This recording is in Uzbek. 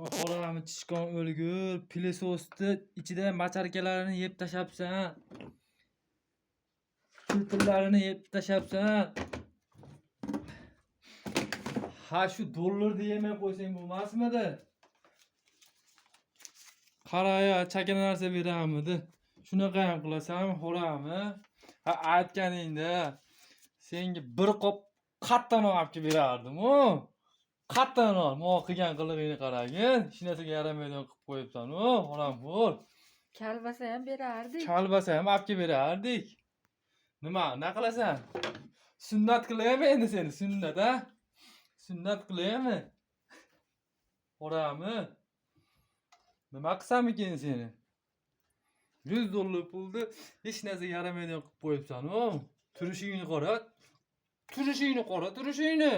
Qorami chiqqan o'lgur, pilesosni ichida macharkalarini yeb tashabsan. Filtrlarini yeb tashabsan. Ha shu dollarni yemay qo'ysang bo'lmasmidi? Qaraya, chakana narsa beramidi? Shunaqa ham qilasanmi, xo'rami? Ha aytganingda senga bir qop qattanoq olib kelib berardim-ku. Qattanoq, men qilgan qilig'ingni qaragin. Hech narsaga yaramaydigan qilib qo'yibsan-ku, xo'ram-xo'r. Kalbasa ham berardik. Kalbasa ham olib kelib berardik. Nima qilasan? Sunnat qilaymi endi seni? Sunnat, a? Sunnat qilaymi? Xo'rami? Nima qilsamikin seni? $100 pulni hech narsaga yaramaydigan qilib qo'yibsan-ku. Turishingni qara. Turishingni.